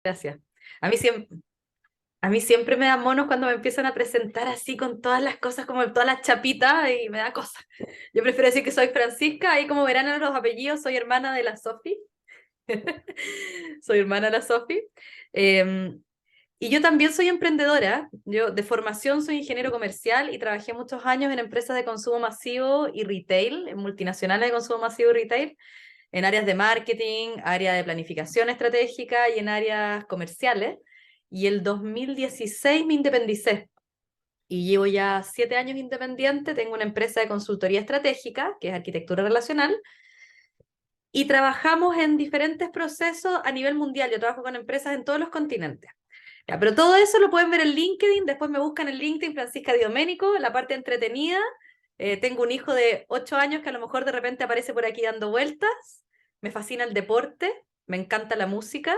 Gracias. A mí siempre, a mí siempre me da monos cuando me empiezan a presentar así con todas las cosas, como todas las chapitas, y me da cosas. Yo prefiero decir que soy Francisca, ahí como verán en los apellidos, soy hermana de la Sofi. Soy hermana de la Sofi. Eh, y yo también soy emprendedora. Yo de formación soy ingeniero comercial y trabajé muchos años en empresas de consumo masivo y retail, en multinacionales de consumo masivo y retail, en áreas de marketing, área de planificación estratégica y en áreas comerciales. Y el 2016 me independicé y llevo ya 7 años independiente. Tengo una empresa de consultoría estratégica, que es arquitectura relacional, y trabajamos en diferentes procesos a nivel mundial. Yo trabajo con empresas en todos los continentes. Ya, pero todo eso lo pueden ver en LinkedIn, después me buscan en LinkedIn Francisca Di Domenico, la parte entretenida. Tengo un hijo de 8 años que a lo mejor de repente aparece por aquí dando vueltas. Me fascina el deporte, me encanta la música,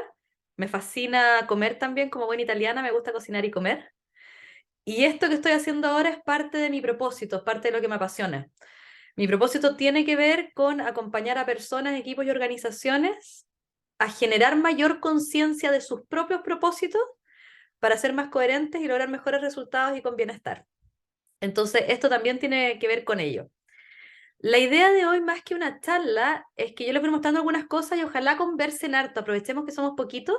me fascina comer también como buena italiana, me gusta cocinar y comer. Y esto que estoy haciendo ahora es parte de mi propósito, es parte de lo que me apasiona. Mi propósito tiene que ver con acompañar a personas, equipos y organizaciones a generar mayor conciencia de sus propios propósitos para ser más coherentes y lograr mejores resultados y con bienestar. Entonces, esto también tiene que ver con ello. La idea de hoy, más que una charla, es que yo les voy mostrando algunas cosas y ojalá conversen harto, aprovechemos que somos poquitos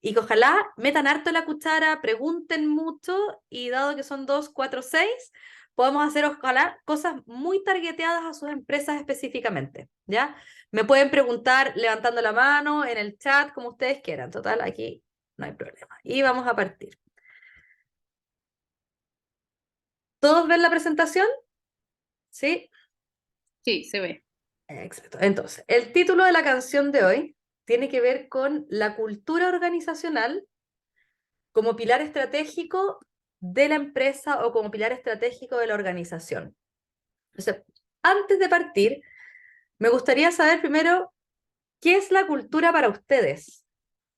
y que ojalá metan harto la cuchara, pregunten mucho y dado que son 2, 4, 6, podamos hacer ojalá cosas muy targeteadas a sus empresas específicamente, ¿ya? Me pueden preguntar levantando la mano, en el chat, como ustedes quieran. Total, aquí no hay problema. Y vamos a partir. ¿Todos ven la presentación? ¿Sí? Sí, se ve. Exacto. Entonces, el título de la canción de hoy tiene que ver con la cultura organizacional como pilar estratégico de la empresa o como pilar estratégico de la organización. Entonces, antes de partir, me gustaría saber primero qué es la cultura para ustedes.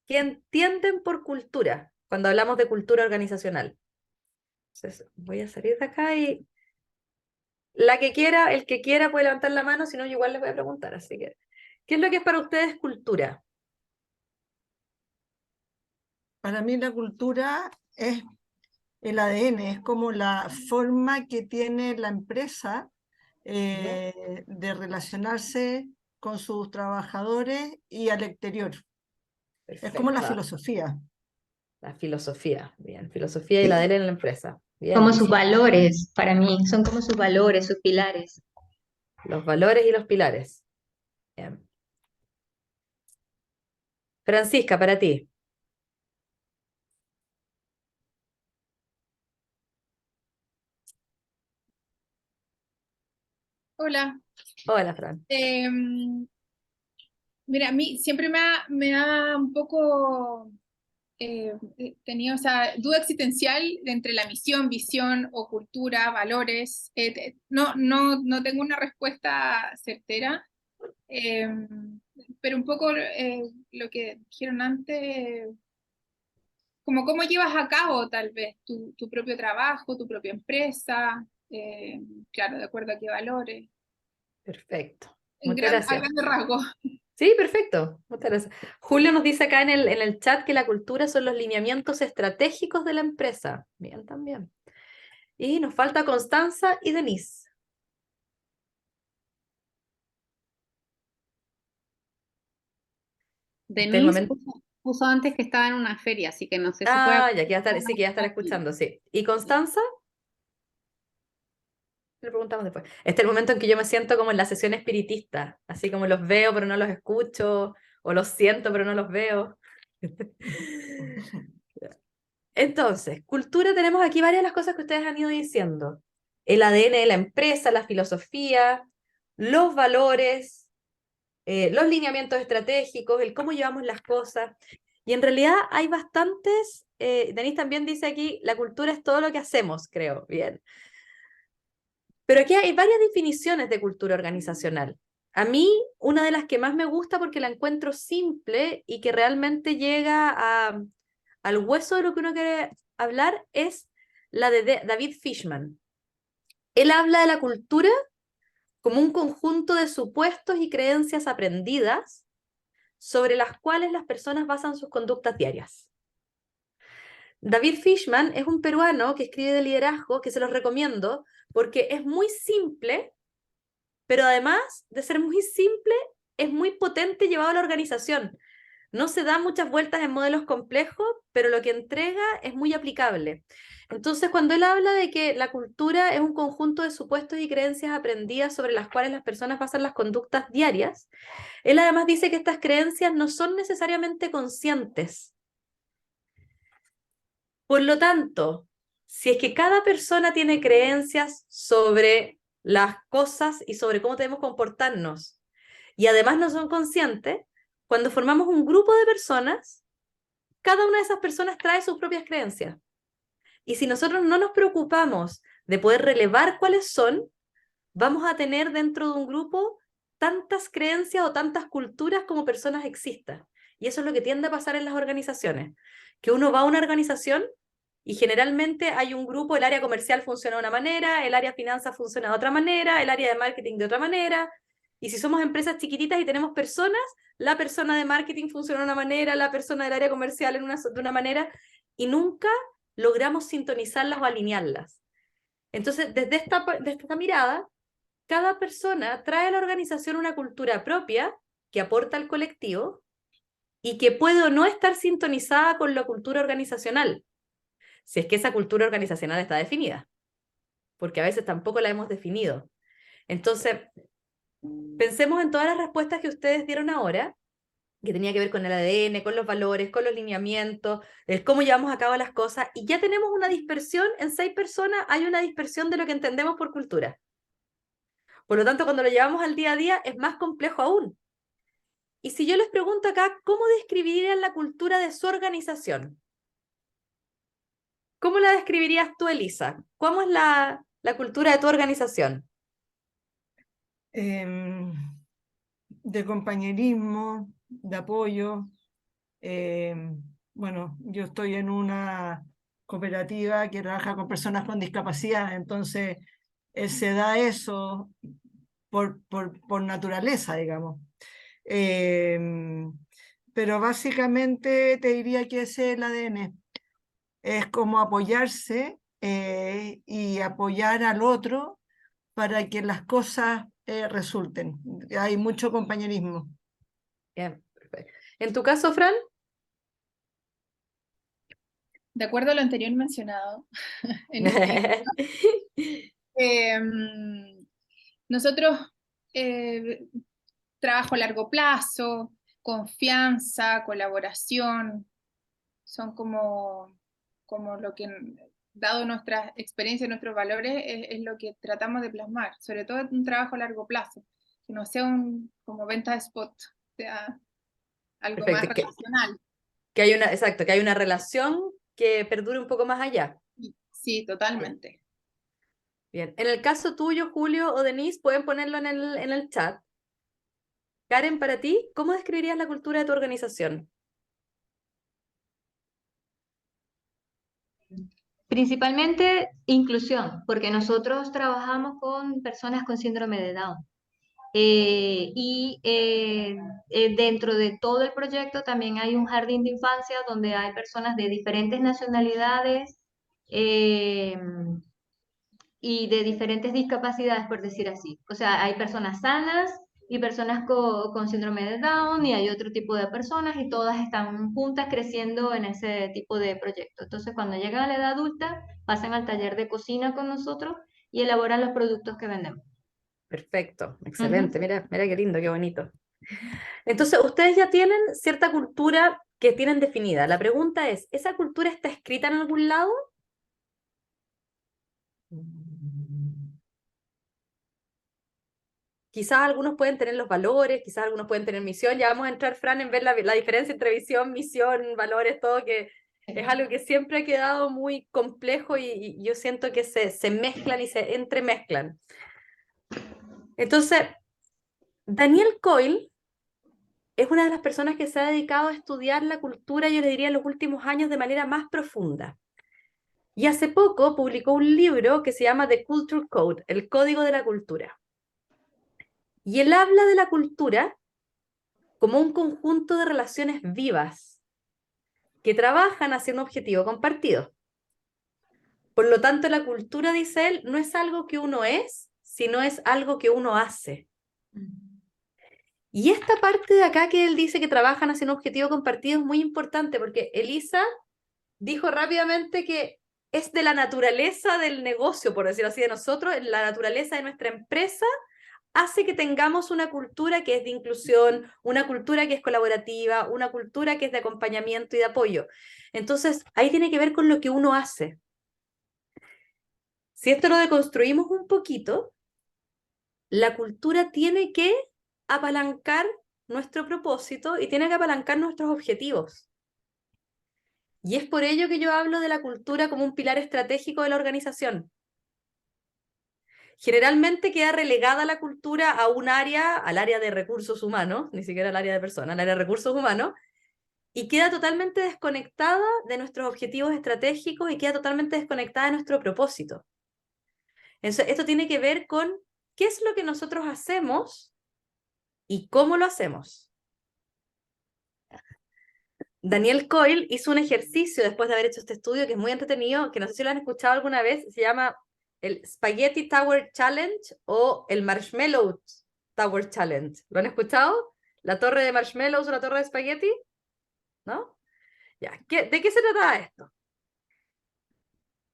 ¿Qué entienden por cultura cuando hablamos de cultura organizacional? Entonces, voy a salir de acá y la que quiera, el que quiera puede levantar la mano, si no, yo igual les voy a preguntar. Así que, ¿qué es lo que es para ustedes cultura? Para mí la cultura es el ADN, es como la forma que tiene la empresa ¿Ya? de relacionarse con sus trabajadores y al exterior. Es como la Perfecto. filosofía. La filosofía, bien. Filosofía y la de en la empresa. Bien, Como sus Elisa. valores, para mí, son como sus valores, sus pilares. Los valores y los pilares. Bien. Francisca, para ti. Hola. Hola, Fran. Mira, a mí siempre me ha un poco tenido esa duda existencial entre la misión, visión o cultura, valores. No tengo una respuesta certera, eh, pero un poco lo que dijeron antes, como cómo llevas a cabo tal vez tu propio trabajo, tu propia empresa, claro, de acuerdo a qué valores, Perfecto. en Muchas a gracias. grandes rasgos. Sí, perfecto. Muchas gracias. Julio nos dice acá en el chat que la cultura son los lineamientos estratégicos de la empresa. Bien, también. Y nos falta Constanza y Denise. Este es el Denise momento. puso antes que estaba en una feria, así que no sé si puede Ah, ya, que ya estar, sí, que ya estar aquí. escuchando, sí. ¿Y Constanza? Le preguntamos después. Este es el momento en que yo me siento como en la sesión espiritista, así como los veo pero no los escucho, o los siento pero no los veo. Entonces, cultura, tenemos aquí varias de las cosas que ustedes han ido diciendo. El ADN de la empresa, la filosofía, los valores, los lineamientos estratégicos, el cómo llevamos las cosas. Y en realidad hay bastantes, Denise también dice aquí, la cultura es todo lo que hacemos, creo, bien. Pero aquí hay varias definiciones de cultura organizacional. A mí, una de las que más me gusta porque la encuentro simple y que realmente llega al hueso de lo que uno quiere hablar es la de David Fishman. Él habla de la cultura como un conjunto de supuestos y creencias aprendidas sobre las cuales las personas basan sus conductas diarias. David Fishman es un peruano que escribe de liderazgo, que se los recomiendo, porque es muy simple, pero además de ser muy simple, es muy potente llevado a la organización. No se da muchas vueltas en modelos complejos, pero lo que entrega es muy aplicable. Entonces, cuando él habla de que la cultura es un conjunto de supuestos y creencias aprendidas sobre las cuales las personas basan las conductas diarias, él además dice que estas creencias no son necesariamente conscientes. Por lo tanto, si es que cada persona tiene creencias sobre las cosas y sobre cómo debemos comportarnos, y además no son conscientes, cuando formamos un grupo de personas, cada una de esas personas trae sus propias creencias. Y si nosotros no nos preocupamos de poder relevar cuáles son, vamos a tener dentro de un grupo tantas creencias o tantas culturas como personas existan. Y eso es lo que tiende a pasar en las organizaciones, que uno va a una organización y generalmente hay un grupo, el área comercial funciona de una manera, el área finanzas funciona de otra manera, el área de marketing de otra manera, y si somos empresas chiquititas y tenemos personas, la persona de marketing funciona de una manera, la persona del área comercial de una manera, y nunca logramos sintonizarlas o alinearlas. Entonces, desde esta mirada, cada persona trae a la organización una cultura propia que aporta al colectivo y que puede o no estar sintonizada con la cultura organizacional, si es que esa cultura organizacional está definida, porque a veces tampoco la hemos definido. Entonces, pensemos en todas las respuestas que ustedes dieron ahora, que tenía que ver con el ADN, con los valores, con los lineamientos, el cómo llevamos a cabo las cosas, y ya tenemos una dispersión, en 6 personas hay una dispersión de lo que entendemos por cultura. Por lo tanto, cuando lo llevamos al día a día es más complejo aún. Y si yo les pregunto acá, ¿cómo describirían la cultura de su organización? ¿Cómo la describirías tú, Elisa? ¿Cómo es la cultura de tu organización? De compañerismo, de apoyo. Bueno, yo estoy en una cooperativa que trabaja con personas con discapacidad, entonces se da eso por naturaleza, digamos. Pero básicamente te diría que ese es el ADN. Es como apoyarse y apoyar al otro para que las cosas resulten. Hay mucho compañerismo. Bien, perfecto. ¿En tu caso, Fran? De acuerdo a lo anterior mencionado, en este, nosotros trabajo a largo plazo, confianza, colaboración, son como lo que, dado nuestra experiencia y nuestros valores, es lo que tratamos de plasmar, sobre todo un trabajo a largo plazo, que no sea como venta de spot, sea algo más Perfecto, relacional. que hay exacto, que hay una relación que perdure un poco más allá. Sí, totalmente. Bien, en el caso tuyo, Julio o Denise, pueden ponerlo en el chat. Karen, para ti, ¿cómo describirías la cultura de tu organización? Principalmente inclusión, porque nosotros trabajamos con personas con síndrome de Down. Dentro de todo el proyecto también hay un jardín de infancia donde hay personas de diferentes nacionalidades eh, y de diferentes discapacidades, por decir así. O sea, hay personas sanas y personas con síndrome de Down y hay otro tipo de personas y todas están juntas creciendo en ese tipo de proyecto. Entonces, cuando llegan a la edad adulta, pasan al taller de cocina con nosotros y elaboran los productos que vendemos. Perfecto, excelente. Mira, mira qué lindo, qué bonito. Entonces, ustedes ya tienen cierta cultura que tienen definida. La pregunta es, ¿esa cultura está escrita en algún lado? Quizás algunos pueden tener los valores, quizás algunos pueden tener misión. Ya vamos a entrar, Fran, en ver la diferencia entre visión, misión, valores, todo, que es algo que siempre ha quedado muy complejo y yo siento que se mezclan y se entremezclan. Entonces, Daniel Coyle es una de las personas que se ha dedicado a estudiar la cultura, yo le diría, en los últimos años de manera más profunda. Y hace poco publicó un libro que se llama The Culture Code, el Código de la Cultura. Y él habla de la cultura como un conjunto de relaciones vivas que trabajan hacia un objetivo compartido. Por lo tanto, la cultura, dice él, no es algo que uno es, sino es algo que uno hace. Y esta parte de acá que él dice que trabajan hacia un objetivo compartido es muy importante porque Elisa dijo rápidamente que es de la naturaleza del negocio, por decirlo así, de nosotros, la naturaleza de nuestra empresa hace que tengamos una cultura que es de inclusión, una cultura que es colaborativa, una cultura que es de acompañamiento y de apoyo. Entonces, ahí tiene que ver con lo que uno hace. Si esto lo deconstruimos un poquito, la cultura tiene que apalancar nuestro propósito y tiene que apalancar nuestros objetivos. Y es por ello que yo hablo de la cultura como un pilar estratégico de la organización. Generalmente queda relegada la cultura a un área, al área de recursos humanos, ni siquiera al área de personas, al área de recursos humanos, y queda totalmente desconectada de nuestros objetivos estratégicos y queda totalmente desconectada de nuestro propósito. Entonces, esto tiene que ver con qué es lo que nosotros hacemos y cómo lo hacemos. Daniel Coyle hizo un ejercicio después de haber hecho este estudio que es muy entretenido, que no sé si lo han escuchado alguna vez, se llama el Spaghetti Tower Challenge o el Marshmallow Tower Challenge. ¿Lo han escuchado? ¿La torre de marshmallows o la torre de espagueti? ¿No? Ya. ¿De qué se trata esto?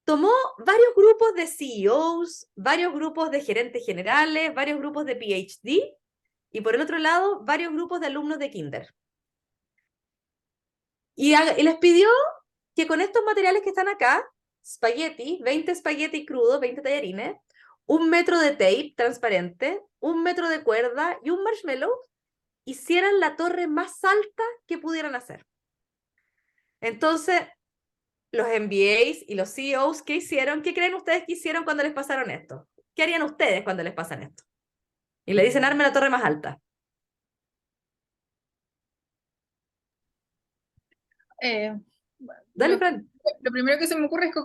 Tomó varios grupos de CEOs, varios grupos de gerentes generales, varios grupos de PhD y por el otro lado, varios grupos de alumnos de kinder. Y les pidió que con estos materiales que están acá, espagueti, 20 espagueti crudos, 20 tallarines, 1 metro de tape transparente, 1 metro de cuerda y un marshmallow, hicieran la torre más alta que pudieran hacer. Entonces, los MBAs y los CEOs, ¿qué hicieron? ¿Qué creen ustedes que hicieron cuando les pasaron esto? ¿Qué harían ustedes cuando les pasan esto? Y le dicen, arme la torre más alta. Dale, Fran. Lo primero que se me ocurre es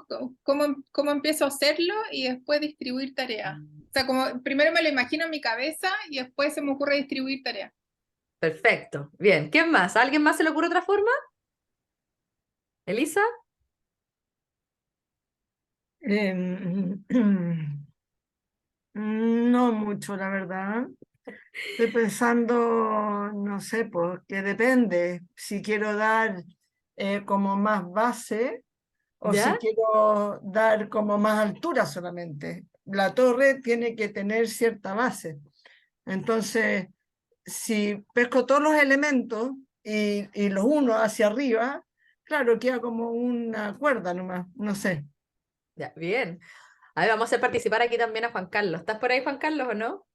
cómo empiezo a hacerlo y después distribuir tareas. O sea, como primero me lo imagino en mi cabeza y después se me ocurre distribuir tareas. Perfecto. Bien. ¿Quién más? ¿A alguien más se le ocurre otra forma? ¿Elisa? No mucho, la verdad. Estoy pensando, no sé, porque depende. Si quiero dar como más base o si ¿Ya? quiero dar como más altura solamente. La torre tiene que tener cierta base. Entonces, si pesco todos los elementos y los uno hacia arriba, claro, queda como una cuerda nomás, no sé. Ya, bien. A ver, vamos a hacer participar aquí también a Juan Carlos. ¿Estás por ahí, Juan Carlos, o no?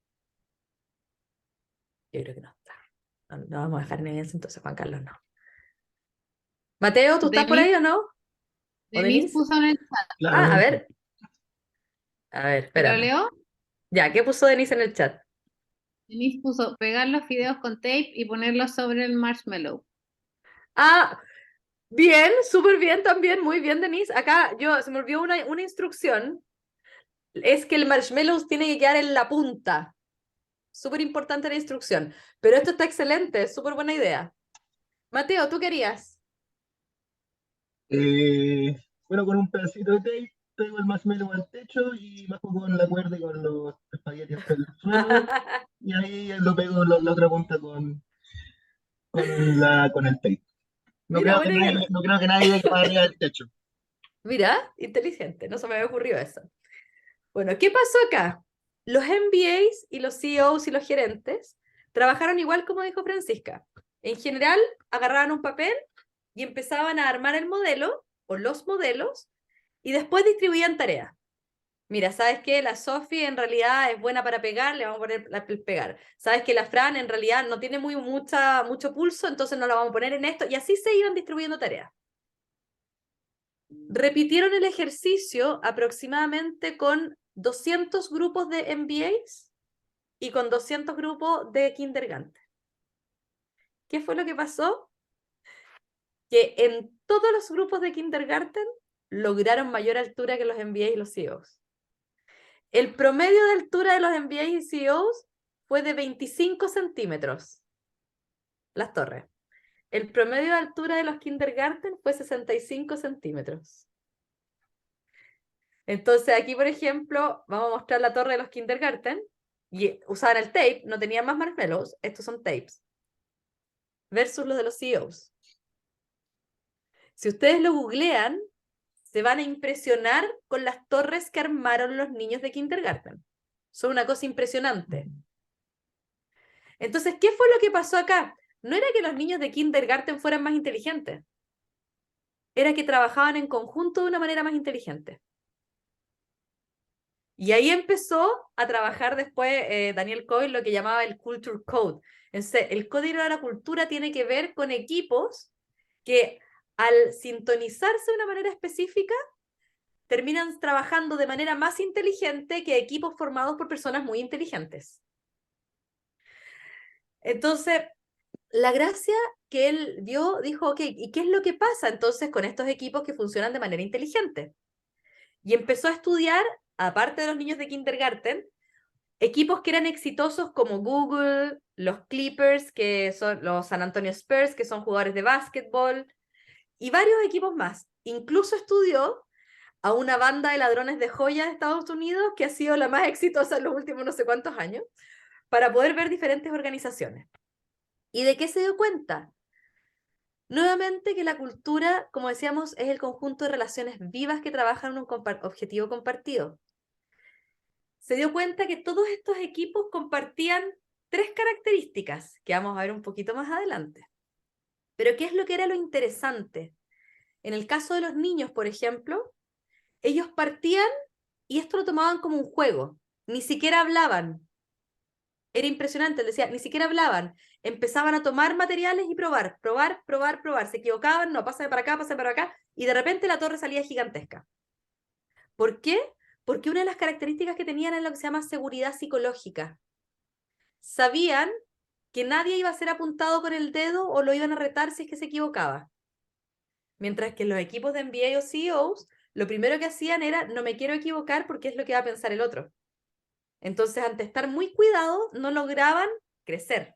Yo creo que no está. No vamos a dejar en evidencia, entonces Juan Carlos no. Mateo, ¿tú estás por ahí Denise, o no? ¿O Denise Denise? puso en el chat. Ah, a Claramente. ver. A ver, ¿Lo espérame. leo? Ya, ¿qué puso Denise en el chat? Denise puso pegar los fideos con tape y ponerlos sobre el marshmallow. Ah, bien, súper bien también, muy bien, Denise. Acá se me olvidó una instrucción. Es que el marshmallow tiene que quedar en la punta. Súper importante la instrucción. Pero esto está excelente, súper buena idea. Mateo, ¿tú querías? Eh, bueno, con un pedacito de tape pego el marshmallow al techo y bajo con la cuerda y con los espaguetis hasta el suelo y ahí lo pego la otra punta con el tape. No Mira, creo que buena nadie, idea. no creo que nadie llegue para arriba del techo. Mira, inteligente, no se me había ocurrido eso. Bueno, ¿qué pasó acá? Los MBAs y los CEOs y los gerentes trabajaron igual como dijo Francisca. En general, agarraban un papel y empezaban a armar el modelo o los modelos y después distribuían tareas. Mira, ¿sabes qué? La Sofi en realidad es buena para pegar, le vamos a poner el pegar. ¿Sabes que la Fran en realidad no tiene mucho pulso, entonces no la vamos a poner en esto? Y así se iban distribuyendo tareas. Repitieron el ejercicio aproximadamente con 200 grupos de MBAs y con 200 grupos de kindergarten. ¿Qué fue lo que pasó? Que en todos los grupos de kindergarten lograron mayor altura que los MBAs y los CEOs. El promedio de altura de los MBAs y CEOs fue de 25 centímetros. las torres. El promedio de altura de los kindergarten fue 65 centímetros. Entonces aquí, por ejemplo, vamos a mostrar la torre de los kindergarten, y usaban el tape, no tenían más marshmallows, estos son tapes, versus los de los CEOs. Si ustedes lo googlean, se van a impresionar con las torres que armaron los niños de kindergarten. Son una cosa impresionante. Entonces, ¿qué fue lo que pasó acá? No era que los niños de kindergarten fueran más inteligentes, era que trabajaban en conjunto de una manera más inteligente. Y ahí empezó a trabajar después Daniel Coyle lo que llamaba el Culture Code. Entonces, el código de la cultura tiene que ver con equipos que al sintonizarse de una manera específica, terminan trabajando de manera más inteligente que equipos formados por personas muy inteligentes. Entonces, la gracia que él vio, dijo, ok, ¿y qué es lo que pasa entonces con estos equipos que funcionan de manera inteligente? Y empezó a estudiar, aparte de los niños de kindergarten, equipos que eran exitosos como Google, los Clippers, que son los San Antonio Spurs, que son jugadores de básquetbol, y varios equipos más. Incluso estudió a una banda de ladrones de joyas de Estados Unidos que ha sido la más exitosa en los últimos no sé cuántos años, para poder ver diferentes organizaciones. ¿Y de qué se dio cuenta? Nuevamente que la cultura, como decíamos, es el conjunto de relaciones vivas que trabajan en un objetivo compartido. Se dio cuenta que todos estos equipos compartían 3 características que vamos a ver un poquito más adelante. Pero ¿qué es lo que era lo interesante? En el caso de los niños, por ejemplo, ellos partían y esto lo tomaban como un juego, ni siquiera hablaban. Era impresionante, decía, ni siquiera hablaban. Empezaban a tomar materiales y probar. Se equivocaban, no, pásame para acá, y de repente la torre salía gigantesca. ¿Por qué? Porque una de las características que tenían era lo que se llama seguridad psicológica. Sabían que nadie iba a ser apuntado con el dedo o lo iban a retar si es que se equivocaba. Mientras que los equipos de MBA o CEOs, lo primero que hacían era, no me quiero equivocar porque es lo que va a pensar el otro. Entonces, ante estar muy cuidados, no lograban crecer.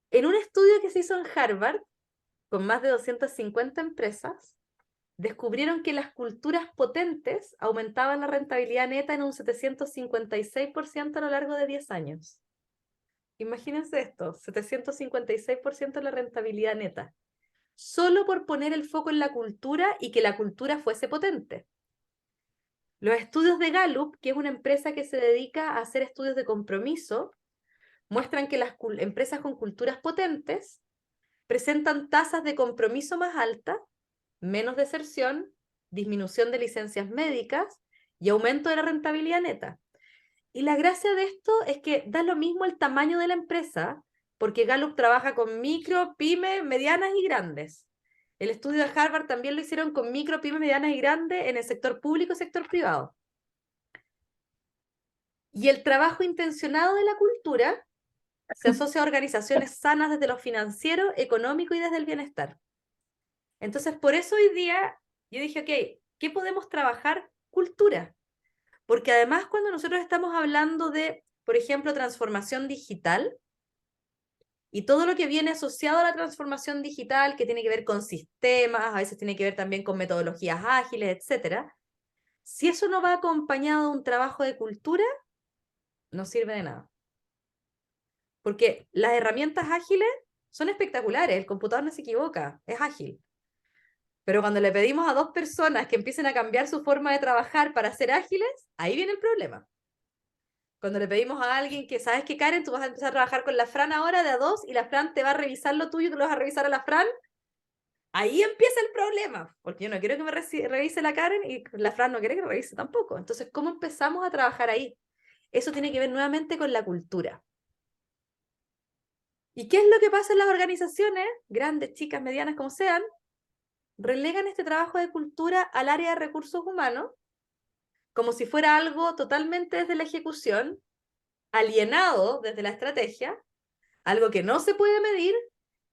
En un estudio que se hizo en Harvard, con más de 250 empresas, descubrieron que las culturas potentes aumentaban la rentabilidad neta en un 756% a lo largo de 10 años. Imagínense esto, 756% de la rentabilidad neta, solo por poner el foco en la cultura y que la cultura fuese potente. Los estudios de Gallup, que es una empresa que se dedica a hacer estudios de compromiso, muestran que las empresas con culturas potentes presentan tasas de compromiso más altas, menos deserción, disminución de licencias médicas y aumento de la rentabilidad neta. Y la gracia de esto es que da lo mismo el tamaño de la empresa, porque Gallup trabaja con micro, pyme, medianas y grandes. El estudio de Harvard también lo hicieron con micro, pyme, medianas y grandes en el sector público y sector privado. Y el trabajo intencionado de la cultura se asocia a organizaciones sanas desde lo financiero, económico y desde el bienestar. Entonces, por eso hoy día yo dije, ok, ¿qué podemos trabajar? Cultura. Porque además cuando nosotros estamos hablando de, por ejemplo, transformación digital, y todo lo que viene asociado a la transformación digital, que tiene que ver con sistemas, a veces tiene que ver también con metodologías ágiles, etc. Si eso no va acompañado de un trabajo de cultura, no sirve de nada. Porque las herramientas ágiles son espectaculares, el computador no se equivoca, es ágil. Pero cuando le pedimos a 2 personas que empiecen a cambiar su forma de trabajar para ser ágiles, ahí viene el problema. Cuando le pedimos a alguien que, ¿sabes qué, Karen? Tú vas a empezar a trabajar con la Fran ahora de a 2 y la Fran te va a revisar lo tuyo y tú lo vas a revisar a la Fran. Ahí empieza el problema, porque yo no quiero que me revise la Karen y la Fran no quiere que me revise tampoco. Entonces, ¿cómo empezamos a trabajar ahí? Eso tiene que ver nuevamente con la cultura. ¿Y qué es lo que pasa en las organizaciones, grandes, chicas, medianas, como sean? Relegan este trabajo de cultura al área de recursos humanos, como si fuera algo totalmente desde la ejecución, alienado desde la estrategia, algo que no se puede medir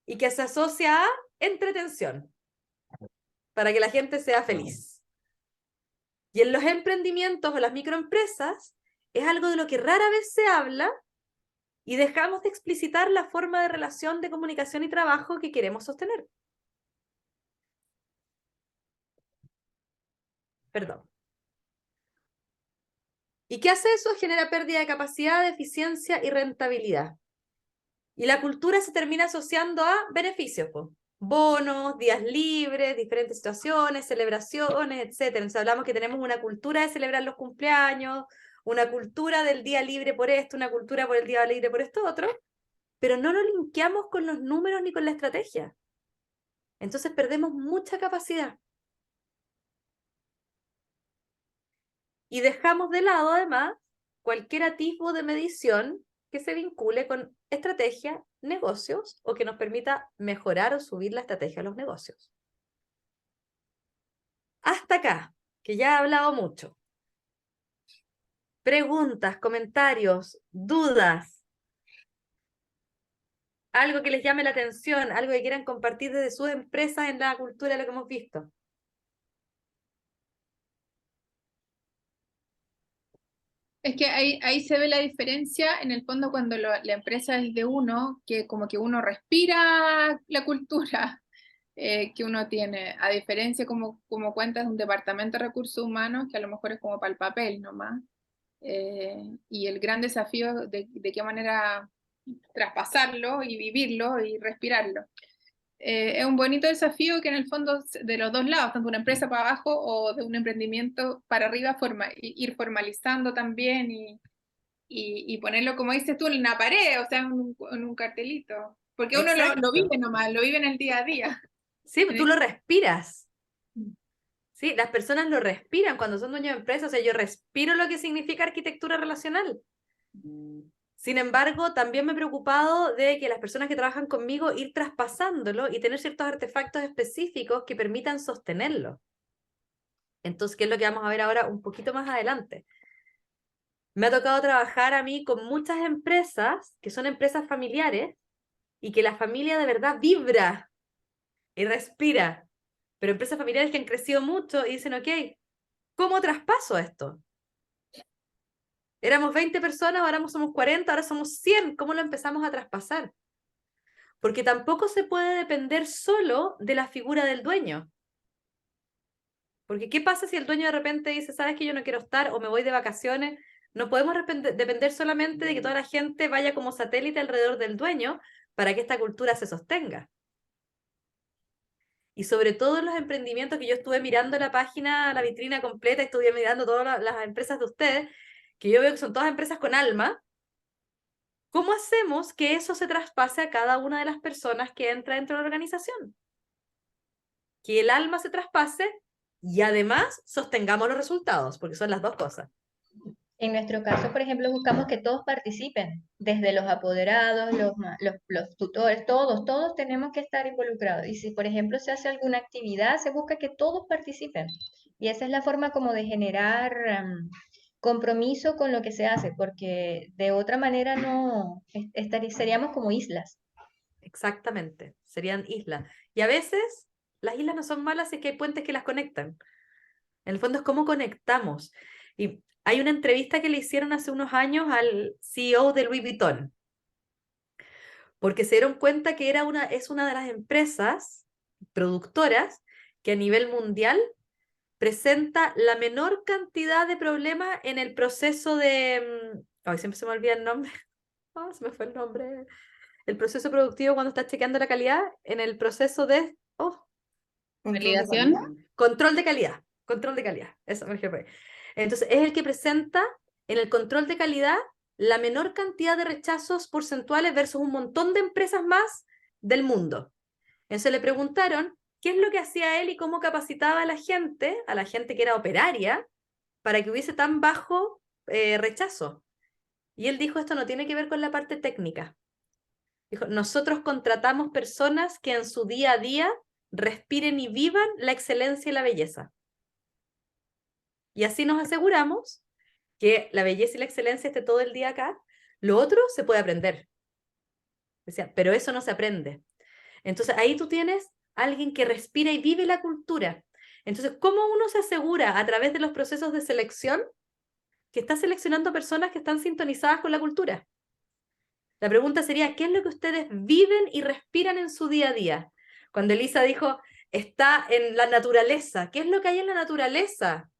y que se asocia a entretención, para que la gente sea feliz. Y en los emprendimientos o las microempresas es algo de lo que rara vez se habla, y dejamos de explicitar la forma de relación de comunicación y trabajo que queremos sostener. Perdón. ¿Y qué hace eso? Genera pérdida de capacidad, de eficiencia y rentabilidad. Y la cultura se termina asociando a beneficios, po. Bonos, días libres, diferentes situaciones, celebraciones, etc. Entonces hablamos que tenemos una cultura de celebrar los cumpleaños, una cultura del día libre por esto, una cultura por el día libre por esto otro, pero no lo linkeamos con los números ni con la estrategia. Entonces perdemos mucha capacidad. Y dejamos de lado, además, cualquier atisbo de medición que se vincule con estrategia, negocios, o que nos permita mejorar o subir la estrategia de los negocios. Hasta acá, que ya he hablado mucho. Preguntas, comentarios, dudas, algo que les llame la atención, algo que quieran compartir desde sus empresas en la cultura de lo que hemos visto. Es que ahí se ve la diferencia en el fondo cuando la empresa es de uno, que como que uno respira la cultura que uno tiene, a diferencia como cuentas de un departamento de recursos humanos, que a lo mejor es como para el papel nomás. Y el gran desafío de qué manera traspasarlo y vivirlo y respirarlo. Es un bonito desafío que en el fondo de los dos lados, tanto una empresa para abajo o de un emprendimiento para arriba, ir formalizando también y ponerlo, como dices tú, en una pared, o sea, en un cartelito. Porque uno lo Exacto. vive nomás, lo vive en el día a día. Sí, tú lo respiras. Sí, las personas lo respiran cuando son dueños de empresas. O sea, yo respiro lo que significa arquitectura relacional. Sin embargo, también me he preocupado de que las personas que trabajan conmigo ir traspasándolo y tener ciertos artefactos específicos que permitan sostenerlo. Entonces, ¿qué es lo que vamos a ver ahora un poquito más adelante? Me ha tocado trabajar a mí con muchas empresas que son empresas familiares y que la familia de verdad vibra y respira. Pero empresas familiares que han crecido mucho y dicen, ok, ¿cómo traspaso esto? Éramos 20 personas, ahora somos 40, ahora somos 100. ¿Cómo lo empezamos a traspasar? Porque tampoco se puede depender solo de la figura del dueño. Porque ¿qué pasa si el dueño de repente dice, sabes que yo no quiero estar o me voy de vacaciones? No podemos depender solamente de que toda la gente vaya como satélite alrededor del dueño para que esta cultura se sostenga. Y sobre todo en los emprendimientos que yo estuve mirando la página, la vitrina completa, estuve mirando todas las empresas de ustedes, que yo veo que son todas empresas con alma. ¿Cómo hacemos que eso se traspase a cada una de las personas que entra dentro de la organización? Que el alma se traspase y además sostengamos los resultados, porque son las dos cosas. En nuestro caso, por ejemplo, buscamos que todos participen, desde los apoderados, los tutores, todos tenemos que estar involucrados. Y si, por ejemplo, se hace alguna actividad, se busca que todos participen. Y esa es la forma como de generar compromiso con lo que se hace, porque de otra manera no seríamos como islas. Exactamente, serían islas. Y a veces las islas no son malas, es que hay puentes que las conectan. En el fondo es cómo conectamos. Y hay una entrevista que le hicieron hace unos años al CEO de Louis Vuitton, porque se dieron cuenta que es una de las empresas productoras que a nivel mundial presenta la menor cantidad de problemas en el proceso de... Ay, siempre se me olvida el nombre. Oh, se me fue el nombre. El proceso productivo cuando estás chequeando la calidad, en el proceso de... Oh, ¿Validación? control de calidad. Control de calidad. Eso me refiero. Entonces, es el que presenta en el control de calidad la menor cantidad de rechazos porcentuales versus un montón de empresas más del mundo. Entonces le preguntaron qué es lo que hacía él y cómo capacitaba a la gente que era operaria, para que hubiese tan bajo rechazo. Y él dijo, esto no tiene que ver con la parte técnica. Dijo, nosotros contratamos personas que en su día a día respiren y vivan la excelencia y la belleza. Y así nos aseguramos que la belleza y la excelencia esté todo el día acá. Lo otro se puede aprender. Decía, pero eso no se aprende. Entonces ahí tú tienes a alguien que respira y vive la cultura. Entonces, ¿cómo uno se asegura a través de los procesos de selección que está seleccionando personas que están sintonizadas con la cultura? La pregunta sería, ¿qué es lo que ustedes viven y respiran en su día a día? Cuando Elisa dijo, está en la naturaleza, ¿qué es lo que hay en la naturaleza?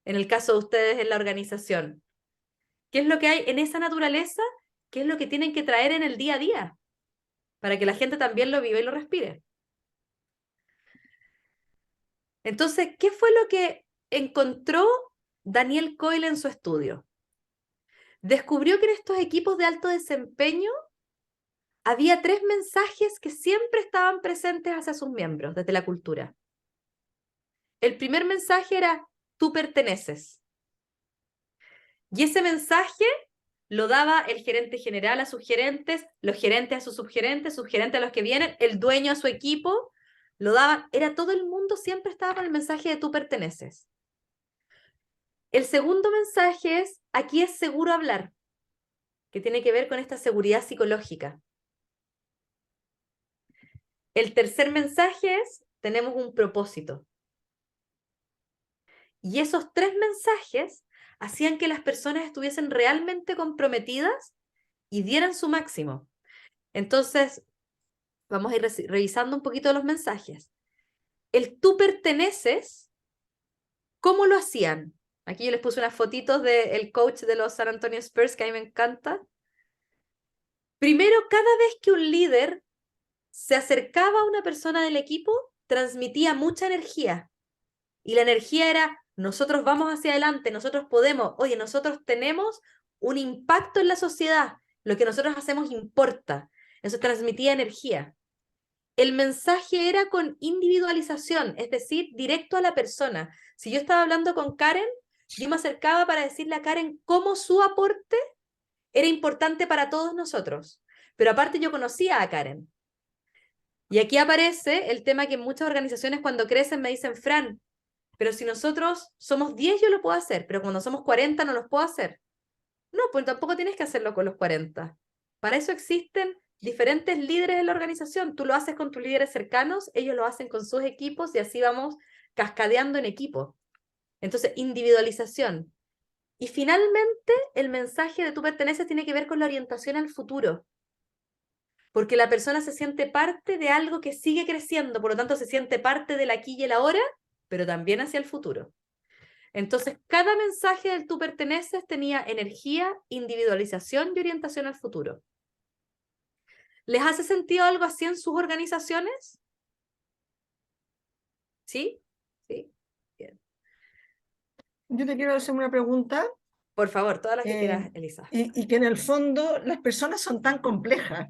En el caso de ustedes en la organización. ¿Qué es lo que hay en esa naturaleza? ¿Qué es lo que tienen que traer en el día a día? Para que la gente también lo viva y lo respire. Entonces, ¿qué fue lo que encontró Daniel Coyle en su estudio? Descubrió que en estos equipos de alto desempeño había 3 mensajes que siempre estaban presentes hacia sus miembros desde la cultura. El primer mensaje era, tú perteneces. Y ese mensaje lo daba el gerente general a sus gerentes, los gerentes a sus subgerentes a los que vienen, el dueño a su equipo, lo daban, era todo el mundo siempre estaba con el mensaje de tú perteneces. El segundo mensaje es, aquí es seguro hablar, que tiene que ver con esta seguridad psicológica. El tercer mensaje es, tenemos un propósito. Y esos 3 mensajes hacían que las personas estuviesen realmente comprometidas y dieran su máximo. Entonces, vamos a ir revisando un poquito los mensajes. El tú perteneces, ¿cómo lo hacían? Aquí yo les puse unas fotitos del coach de los San Antonio Spurs, que a mí me encanta. Primero, cada vez que un líder se acercaba a una persona del equipo, transmitía mucha energía. Y la energía era, nosotros vamos hacia adelante, nosotros podemos, oye, nosotros tenemos un impacto en la sociedad, lo que nosotros hacemos importa. Eso transmitía energía. El mensaje era con individualización, es decir, directo a la persona. Si yo estaba hablando con Karen, yo me acercaba para decirle a Karen cómo su aporte era importante para todos nosotros. Pero aparte yo conocía a Karen. Y aquí aparece el tema que muchas organizaciones cuando crecen me dicen, Fran, pero si nosotros somos 10 yo lo puedo hacer, pero cuando somos 40 no los puedo hacer. No, pues tampoco tienes que hacerlo con los 40. Para eso existen diferentes líderes en la organización. Tú lo haces con tus líderes cercanos, ellos lo hacen con sus equipos y así vamos cascadeando en equipo. Entonces, individualización. Y finalmente, el mensaje de tú perteneces tiene que ver con la orientación al futuro. Porque la persona se siente parte de algo que sigue creciendo, por lo tanto se siente parte del aquí y el ahora, pero también hacia el futuro. Entonces, cada mensaje del tú perteneces tenía energía, individualización y orientación al futuro. ¿Les hace sentido algo así en sus organizaciones? ¿Sí? ¿Sí? Bien. Yo te quiero hacer una pregunta Por favor, todas las que Eh, quieras, Elisa. y que en el fondo las personas son tan complejas.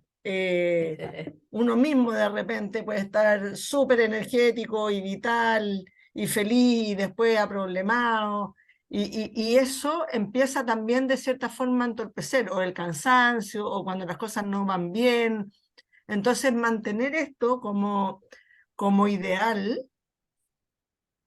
Uno mismo de repente puede estar súper energético y vital y feliz y después aproblemado. Y eso empieza también de cierta forma a entorpecer, o el cansancio, o cuando las cosas no van bien. Entonces, mantener esto como ideal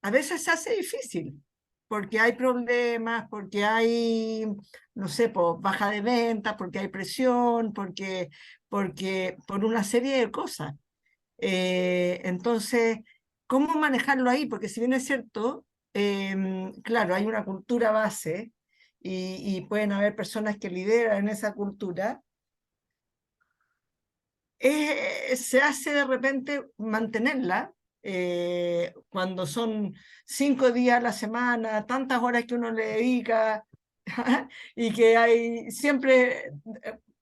a veces se hace difícil, porque hay problemas, porque hay, no sé, baja de ventas, porque hay presión, porque por una serie de cosas. Entonces, ¿cómo manejarlo ahí? Porque si bien es cierto, claro, hay una cultura base y pueden haber personas que lideran esa cultura, se hace de repente mantenerla cuando son 5 días a la semana, tantas horas que uno le dedica y que hay siempre,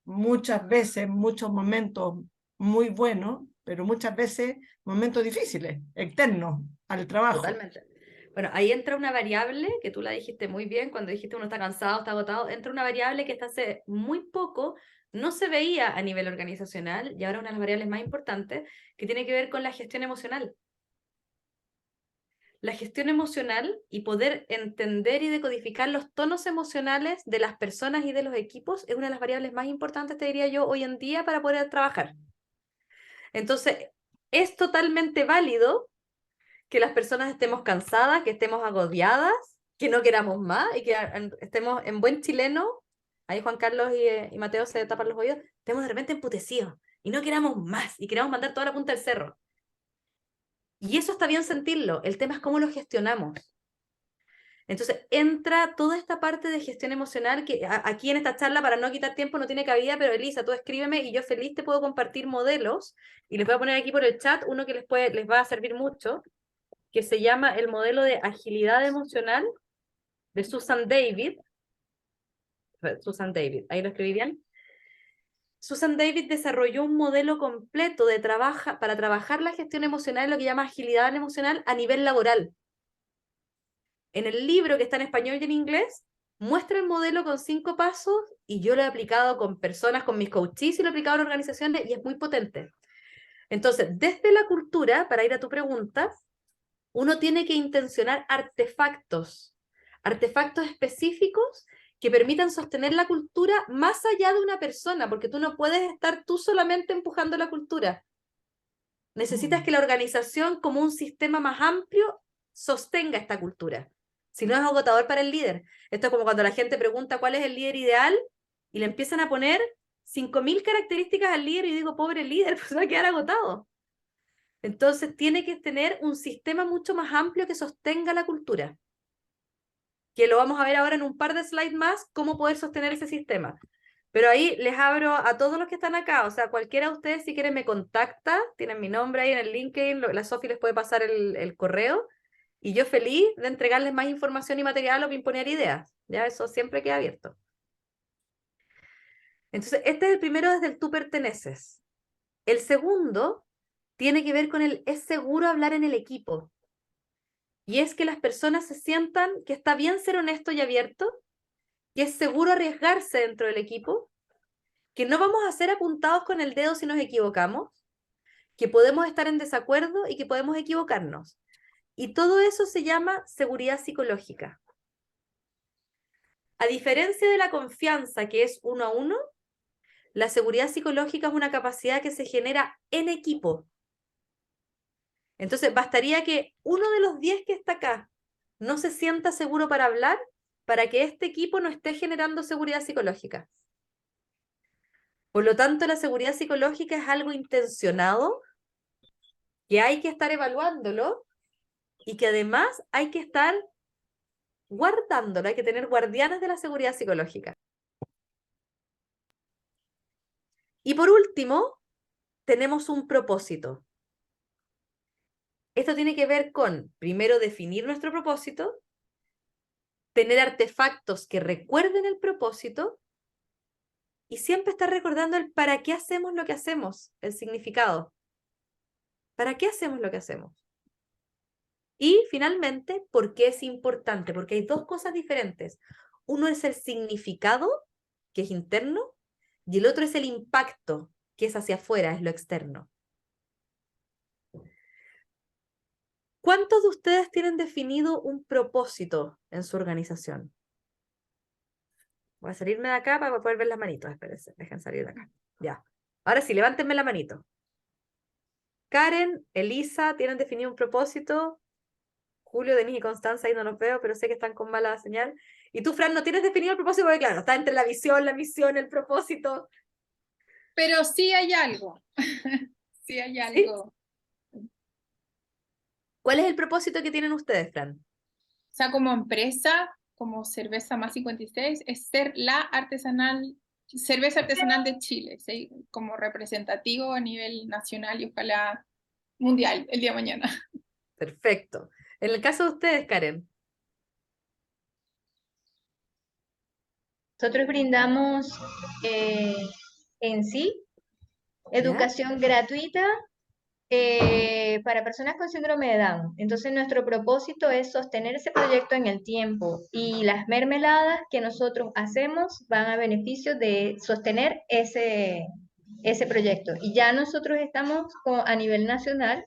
muchas veces, muchos momentos muy buenos, pero muchas veces momentos difíciles, externos al trabajo. Totalmente. Bueno, ahí entra una variable que tú la dijiste muy bien, cuando dijiste uno está cansado, está agotado, entra una variable que hasta hace muy poco no se veía a nivel organizacional y ahora una de las variables más importantes que tiene que ver con la gestión emocional. La gestión emocional y poder entender y decodificar los tonos emocionales de las personas y de los equipos es una de las variables más importantes, te diría yo, hoy en día para poder trabajar. Entonces, es totalmente válido que las personas estemos cansadas, que estemos agobiadas, que no queramos más y que estemos en buen chileno. Ahí Juan Carlos y Mateo se tapan los oídos. Estemos de repente emputecidos y no queramos más y queremos mandar toda la punta del cerro. Y eso está bien sentirlo. El tema es cómo lo gestionamos. Entonces entra toda esta parte de gestión emocional que aquí en esta charla, para no quitar tiempo, no tiene cabida, pero Elisa, tú escríbeme y yo feliz te puedo compartir modelos, y les voy a poner aquí por el chat uno que les va a servir mucho, que se llama el modelo de agilidad emocional de Susan David. Susan David, ahí lo escribí bien. Susan David desarrolló un modelo completo para trabajar la gestión emocional, lo que llama agilidad emocional a nivel laboral. En el libro, que está en español y en inglés, muestra el modelo con 5 pasos, y yo lo he aplicado con personas, con mis coaches, y lo he aplicado en organizaciones, y es muy potente. Entonces, desde la cultura, para ir a tu pregunta, uno tiene que intencionar artefactos específicos que permitan sostener la cultura más allá de una persona, porque tú no puedes estar tú solamente empujando la cultura. Necesitas que la organización, como un sistema más amplio, sostenga esta cultura. Si no, es agotador para el líder. Esto es como cuando la gente pregunta cuál es el líder ideal y le empiezan a poner 5.000 características al líder, y digo, pobre líder, pues va a quedar agotado. Entonces tiene que tener un sistema mucho más amplio que sostenga la cultura, que lo vamos a ver ahora en un par de slides más, cómo poder sostener ese sistema. Pero ahí les abro a todos los que están acá, o sea, cualquiera de ustedes, si quieren, me contacta, tienen mi nombre ahí en el LinkedIn, la Sofi les puede pasar el correo, y yo feliz de entregarles más información y material o imponer ideas, ya eso siempre queda abierto. Entonces, este es el primero, desde el tú perteneces. El segundo tiene que ver con el es seguro hablar en el equipo. Y es que las personas se sientan que está bien ser honesto y abierto, que es seguro arriesgarse dentro del equipo, que no vamos a ser apuntados con el dedo si nos equivocamos, que podemos estar en desacuerdo y que podemos equivocarnos. Y todo eso se llama seguridad psicológica. A diferencia de la confianza, que es 1 a 1, la seguridad psicológica es una capacidad que se genera en equipo. Entonces, bastaría que uno de los 10 que está acá no se sienta seguro para hablar, para que este equipo no esté generando seguridad psicológica. Por lo tanto, la seguridad psicológica es algo intencionado, que hay que estar evaluándolo, y que además hay que estar guardándolo, hay que tener guardianes de la seguridad psicológica. Y por último, tenemos un propósito. Esto tiene que ver con, primero, definir nuestro propósito, tener artefactos que recuerden el propósito, y siempre estar recordando el para qué hacemos lo que hacemos, el significado. ¿Para qué hacemos lo que hacemos? Y finalmente, ¿por qué es importante? Porque hay dos cosas diferentes. Uno es el significado, que es interno, y el otro es el impacto, que es hacia afuera, es lo externo. ¿Cuántos de ustedes tienen definido un propósito en su organización? Voy a salirme de acá para poder ver las manitos. Espérense, dejen salir de acá. Ya. Ahora sí, levántenme la manito. Karen, Elisa, ¿tienen definido un propósito? Julio, Denis y Constanza, ahí no los veo, pero sé que están con mala señal. Y tú, Fran, ¿no tienes definido el propósito? Porque claro, está entre la visión, la misión, el propósito. Pero sí hay algo. Sí hay algo. ¿Cuál es el propósito que tienen ustedes, Fran? O sea, como empresa, como Cerveza Más 56, es ser la cerveza artesanal de Chile, ¿sí? Como representativo a nivel nacional y ojalá mundial el día de mañana. Perfecto. En el caso de ustedes, Karen. Nosotros brindamos en sí educación gratuita para personas con síndrome de Down. Entonces nuestro propósito es sostener ese proyecto en el tiempo, y las mermeladas que nosotros hacemos van a beneficio de sostener ese proyecto. Y ya nosotros estamos a nivel nacional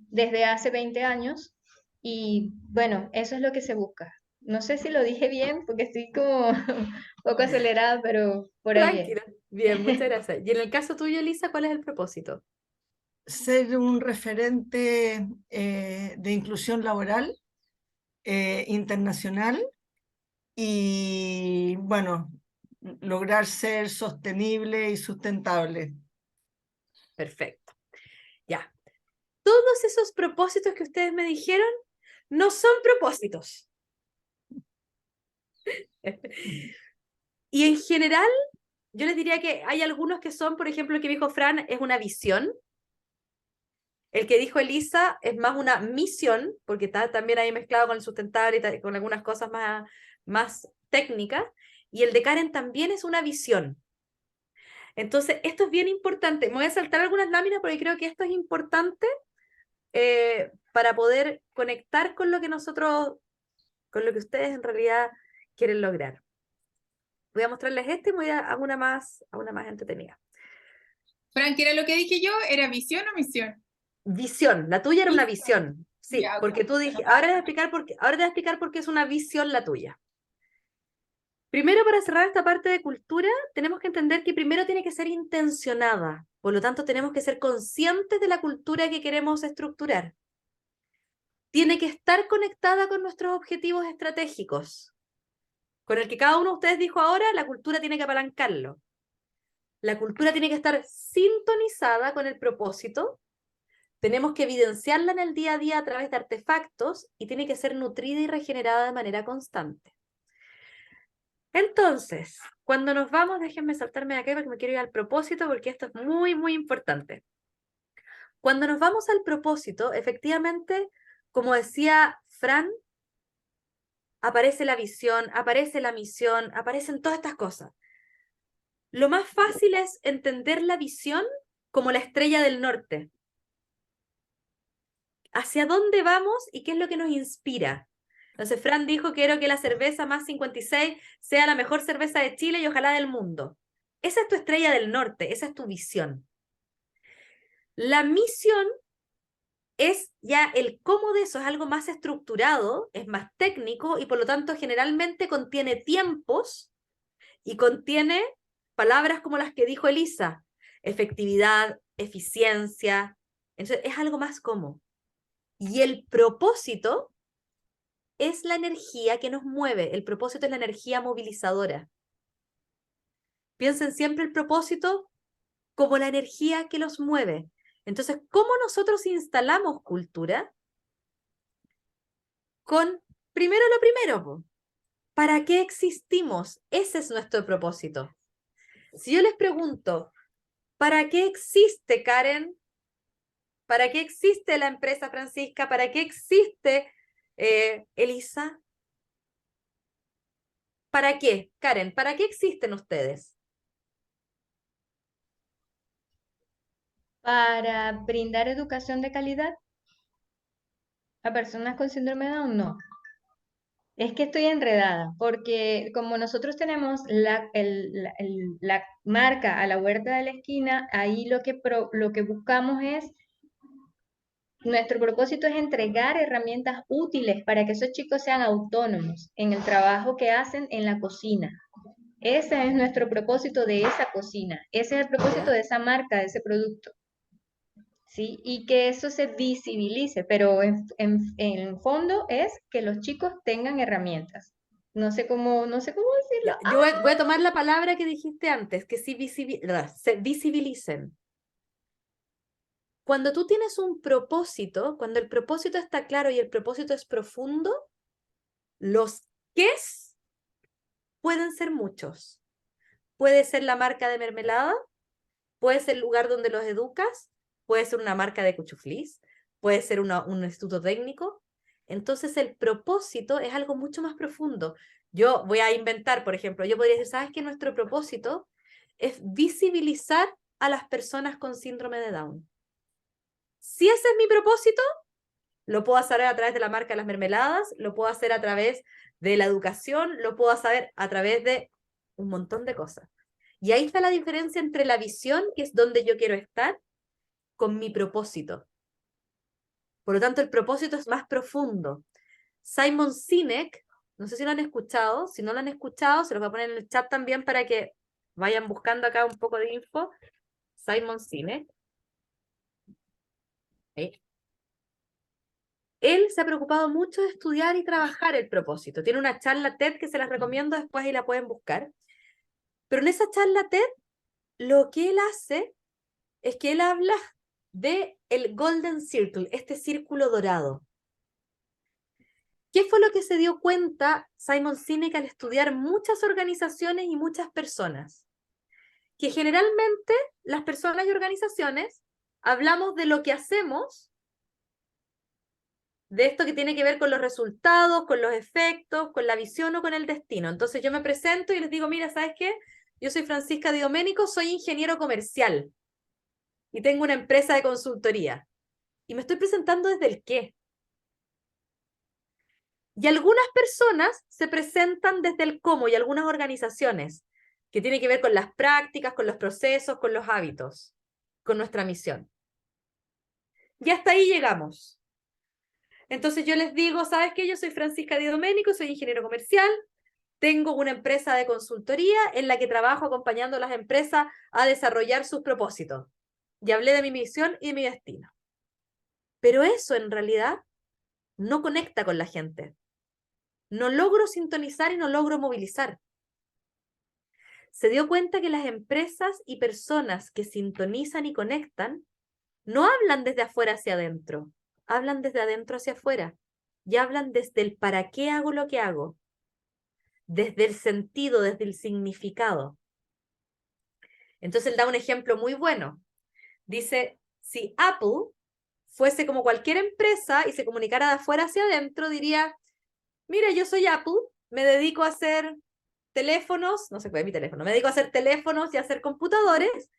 desde hace 20 años, y bueno, eso es lo que se busca. No sé si lo dije bien porque estoy como un poco acelerada, pero por ahí es. Tranquila. Bien, muchas gracias. Y en el caso tuyo, Elisa, ¿cuál es el propósito? Ser un referente de inclusión laboral internacional, y, bueno, lograr ser sostenible y sustentable. Perfecto. Ya. Todos esos propósitos que ustedes me dijeron no son propósitos. Y en general, yo les diría que hay algunos que son, por ejemplo, el que dijo Fran es una visión. El que dijo Elisa es más una misión, porque está también ahí mezclado con el sustentable y con algunas cosas más técnicas. Y el de Karen también es una visión. Entonces, esto es bien importante. Me voy a saltar algunas láminas porque creo que esto es importante para poder conectar con lo que con lo que ustedes en realidad quieren lograr. Voy a mostrarles este y voy a una más entretenida. Fran, ¿qué era lo que dije yo? ¿Era visión o misión? Visión, la tuya era una visión. Sí, Ya, ok. porque tú dijiste, ahora te voy a explicar por qué es una visión la tuya. Primero, para cerrar esta parte de cultura, tenemos que entender que primero tiene que ser intencionada. Por lo tanto, tenemos que ser conscientes de la cultura que queremos estructurar. Tiene que estar conectada con nuestros objetivos estratégicos, con el que cada uno de ustedes dijo ahora, la cultura tiene que apalancarlo. La cultura tiene que estar sintonizada con el propósito, tenemos que evidenciarla en el día a día a través de artefactos y tiene que ser nutrida y regenerada de manera constante. Entonces, cuando nos vamos, déjenme saltarme de acá porque me quiero ir al propósito porque esto es muy, muy importante. Cuando nos vamos al propósito, efectivamente, como decía Fran, aparece la visión, aparece la misión, aparecen todas estas cosas. Lo más fácil es entender la visión como la estrella del norte. ¿Hacia dónde vamos y qué es lo que nos inspira? Entonces, Fran dijo, quiero que la cerveza más 56 sea la mejor cerveza de Chile y ojalá del mundo. Esa es tu estrella del norte, esa es tu visión. La misión es ya el cómo de eso, es algo más estructurado, es más técnico y por lo tanto generalmente contiene tiempos y contiene palabras como las que dijo Elisa, efectividad, eficiencia. Entonces es algo más como. Y el propósito es la energía que nos mueve, el propósito es la energía movilizadora. Piensen siempre el propósito como la energía que los mueve. Entonces, ¿cómo nosotros instalamos cultura? Con primero lo primero, po. ¿Para qué existimos? Ese es nuestro propósito. Si yo les pregunto, ¿para qué existe Karen? ¿Para qué existe la empresa Francisca? ¿Para qué existe Elisa? ¿Para qué, Karen? ¿Para qué existen ustedes? Para brindar educación de calidad a personas con síndrome de Down, no. Es que estoy enredada, porque como nosotros tenemos la marca a la huerta de la esquina, ahí lo que buscamos es, nuestro propósito es entregar herramientas útiles para que esos chicos sean autónomos en el trabajo que hacen en la cocina. Ese es nuestro propósito de esa cocina, ese es el propósito ¿Ya? de esa marca, de ese producto. ¿Sí? Y que eso se visibilice, pero en fondo es que los chicos tengan herramientas. No sé cómo decirlo. Ya, yo voy a tomar la palabra que dijiste antes, que sí se visibilicen. Cuando tú tienes un propósito, cuando el propósito está claro y el propósito es profundo, los qués pueden ser muchos. Puede ser la marca de mermelada, puede ser el lugar donde los educas, puede ser una marca de cuchuflis, puede ser un instituto técnico. Entonces el propósito es algo mucho más profundo. Yo voy a inventar, por ejemplo, yo podría decir, ¿sabes qué? Nuestro propósito es visibilizar a las personas con síndrome de Down. Si ese es mi propósito, lo puedo hacer a través de la marca de las mermeladas, lo puedo hacer a través de la educación, lo puedo hacer a través de un montón de cosas. Y ahí está la diferencia entre la visión, que es donde yo quiero estar, con mi propósito. Por lo tanto, el propósito es más profundo. Simon Sinek, no sé si lo han escuchado, si no lo han escuchado, se los voy a poner en el chat también para que vayan buscando acá un poco de info. Simon Sinek. Él se ha preocupado mucho de estudiar y trabajar el propósito. Tiene una charla TED que se las recomiendo, después ahí la pueden buscar. Pero en esa charla TED, lo que él hace es que él habla de el Golden Circle, este círculo dorado. ¿Qué fue lo que se dio cuenta Simon Sinek al estudiar muchas organizaciones y muchas personas? Que generalmente las personas y organizaciones hablamos de lo que hacemos, de esto que tiene que ver con los resultados, con los efectos, con la visión o con el destino. Entonces yo me presento y les digo, mira, ¿sabes qué? Yo soy Francisca Di Domenico, soy ingeniero comercial y tengo una empresa de consultoría. Y me estoy presentando desde el qué. Y algunas personas se presentan desde el cómo y algunas organizaciones, que tiene que ver con las prácticas, con los procesos, con los hábitos, con nuestra misión. Y hasta ahí llegamos. Entonces yo les digo, ¿sabes qué? Yo soy Francisca Di Domenico, soy ingeniero comercial, tengo una empresa de consultoría en la que trabajo acompañando a las empresas a desarrollar sus propósitos. Y hablé de mi misión y de mi destino. Pero eso en realidad no conecta con la gente. No logro sintonizar y no logro movilizar. Se dio cuenta que las empresas y personas que sintonizan y conectan no hablan desde afuera hacia adentro, hablan desde adentro hacia afuera y hablan desde el para qué hago lo que hago, desde el sentido, desde el significado. Entonces él da un ejemplo muy bueno. Dice, si Apple fuese como cualquier empresa y se comunicara de afuera hacia adentro, diría, mira, yo soy Apple, me dedico a hacer teléfonos, no sé cuál es mi teléfono, me dedico a hacer teléfonos y a hacer computadores.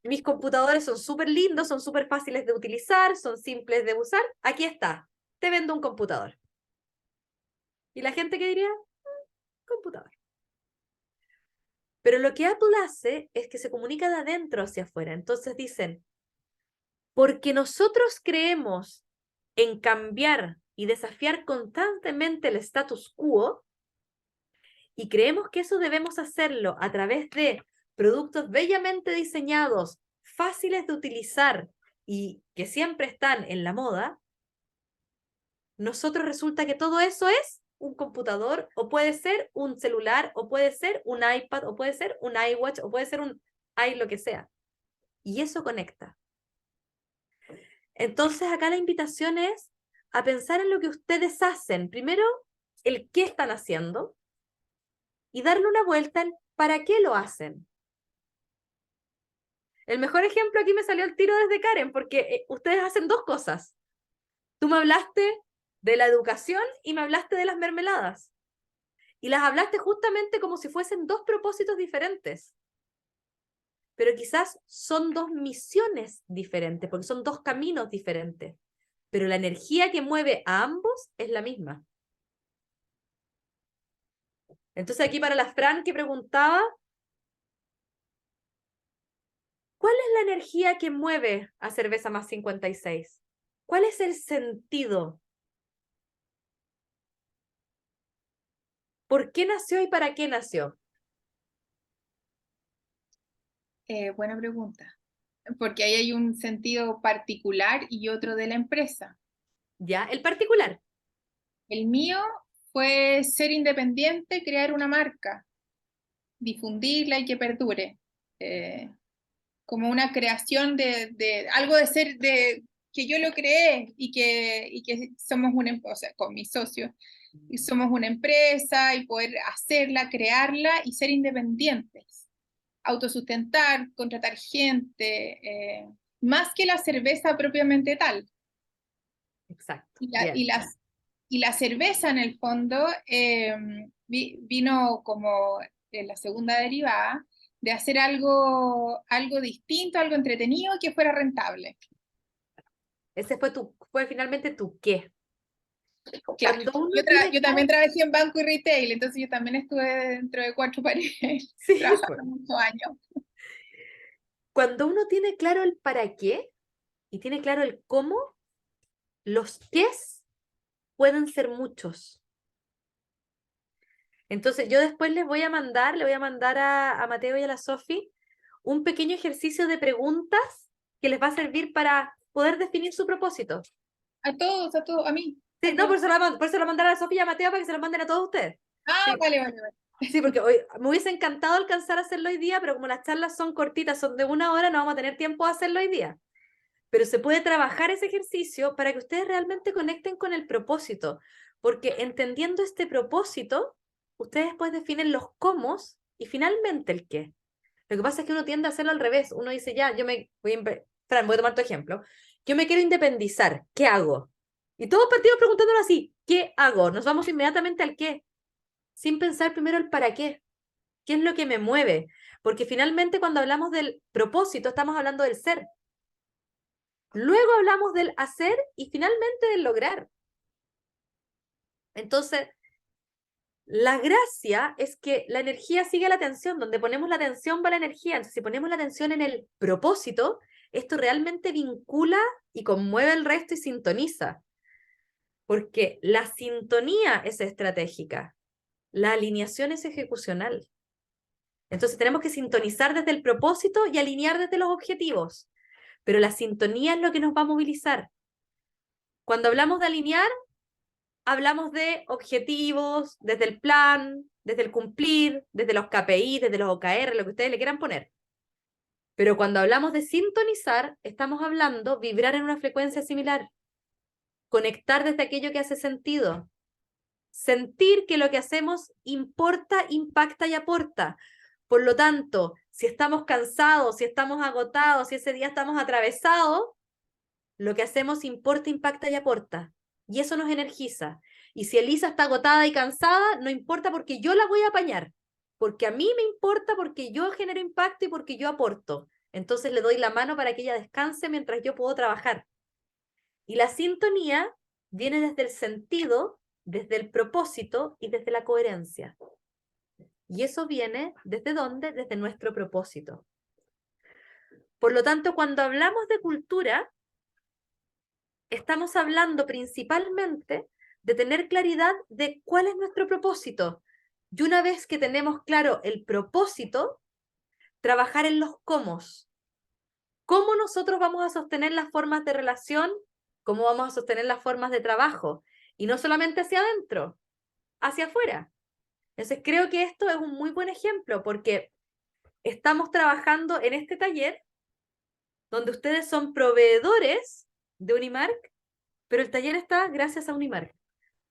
Mis computadores son súper lindos, son súper fáciles de utilizar, son simples de usar. Aquí está, te vendo un computador. ¿Y la gente qué diría? Computador. Pero lo que Apple hace es que se comunica de adentro hacia afuera. Entonces dicen, porque nosotros creemos en cambiar y desafiar constantemente el status quo, y creemos que eso debemos hacerlo a través de productos bellamente diseñados, fáciles de utilizar y que siempre están en la moda, nosotros resulta que todo eso es un computador, o puede ser un celular, o puede ser un iPad, o puede ser un iWatch, o puede ser un lo que sea. Y eso conecta. Entonces acá la invitación es a pensar en lo que ustedes hacen. Primero, el qué están haciendo y darle una vuelta al para qué lo hacen. El mejor ejemplo aquí me salió el tiro desde Karen, porque ustedes hacen dos cosas. Tú me hablaste de la educación y me hablaste de las mermeladas. Y las hablaste justamente como si fuesen dos propósitos diferentes. Pero quizás son dos misiones diferentes, porque son dos caminos diferentes. Pero la energía que mueve a ambos es la misma. Entonces aquí para la Fran que preguntaba, ¿cuál es la energía que mueve a Cerveza Más 56? ¿Cuál es el sentido? ¿Por qué nació y para qué nació? Buena pregunta, porque ahí hay un sentido particular y otro de la empresa. ¿Ya? El particular. El mío fue ser independiente, crear una marca, difundirla y que perdure. Como una creación de algo de ser, de que yo lo creé y que somos una, o sea, con mis socios, y somos una empresa y poder hacerla, crearla y ser independientes, autosustentar, contratar gente, más que la cerveza propiamente tal. Exacto. Y la cerveza en el fondo vino como la segunda derivada de hacer algo distinto, algo entretenido que fuera rentable. Ese fue finalmente tu qué. Claro, Cuando uno tiene yo también trabajé en banco y retail, entonces yo también estuve dentro de cuatro paredes, Sí, trabajando pues. muchos años. Cuando uno tiene claro el para qué y tiene claro el cómo, los qués pueden ser muchos. Entonces yo después le voy a mandar a Mateo y a la Sofi un pequeño ejercicio de preguntas que les va a servir para poder definir su propósito. A todos, a mí. Sí, no, por eso lo mandar a la Sofi y a Mateo para que se lo manden a todos ustedes. Ah, Sí. vale. Sí, porque hoy me hubiese encantado alcanzar a hacerlo hoy día, pero como las charlas son cortitas, son de 1 hora, no vamos a tener tiempo de hacerlo hoy día. Pero se puede trabajar ese ejercicio para que ustedes realmente conecten con el propósito. Porque entendiendo este propósito, ustedes después definen los cómo y finalmente el qué. Lo que pasa es que uno tiende a hacerlo al revés. Uno dice, ya, yo me voy a... Fran, voy a tomar tu ejemplo. Yo me quiero independizar. ¿Qué hago? Y todos partimos preguntándolo así, ¿qué hago? Nos vamos inmediatamente al qué, sin pensar primero el para qué. ¿Qué es lo que me mueve? Porque finalmente cuando hablamos del propósito, estamos hablando del ser. Luego hablamos del hacer y finalmente del lograr. Entonces, la gracia es que la energía sigue la atención. Donde ponemos la atención va la energía. Entonces, si ponemos la atención en el propósito, esto realmente vincula y conmueve el resto y sintoniza. Porque la sintonía es estratégica, la alineación es ejecucional. Entonces tenemos que sintonizar desde el propósito y alinear desde los objetivos. Pero la sintonía es lo que nos va a movilizar. Cuando hablamos de alinear, hablamos de objetivos, desde el plan, desde el cumplir, desde los KPI, desde los OKR, lo que ustedes le quieran poner. Pero cuando hablamos de sintonizar, estamos hablando vibrar en una frecuencia similar, conectar desde aquello que hace sentido, sentir que lo que hacemos importa, impacta y aporta. Por lo tanto, si estamos cansados, si estamos agotados, si ese día estamos atravesados, lo que hacemos importa, impacta y aporta. Y eso nos energiza. Y si Elisa está agotada y cansada, no importa porque yo la voy a apañar. Porque a mí me importa, porque yo genero impacto y porque yo aporto. Entonces le doy la mano para que ella descanse mientras yo puedo trabajar. Y la sintonía viene desde el sentido, desde el propósito y desde la coherencia. Y eso viene ¿desde dónde? Desde nuestro propósito. Por lo tanto, cuando hablamos de cultura, estamos hablando principalmente de tener claridad de cuál es nuestro propósito. Y una vez que tenemos claro el propósito, trabajar en los cómo. ¿Cómo nosotros vamos a sostener las formas de relación? ¿Cómo vamos a sostener las formas de trabajo? Y no solamente hacia adentro, hacia afuera. Entonces creo que esto es un muy buen ejemplo porque estamos trabajando en este taller donde ustedes son proveedores de Unimark, pero el taller está gracias a Unimark.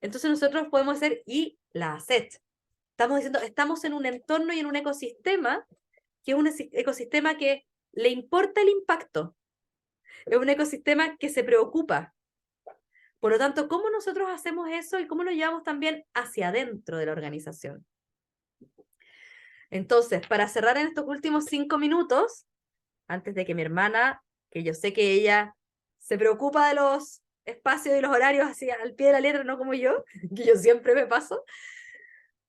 Entonces nosotros podemos hacer, y la ACET, estamos diciendo, estamos en un entorno y en un ecosistema, que es un ecosistema que le importa el impacto, es un ecosistema que se preocupa. Por lo tanto, ¿cómo nosotros hacemos eso y cómo lo llevamos también hacia adentro de la organización? Entonces, para cerrar en estos últimos 5 minutos, antes de que mi hermana, que yo sé que ella se preocupa de los espacios y los horarios así al pie de la letra, no como yo, que yo siempre me paso,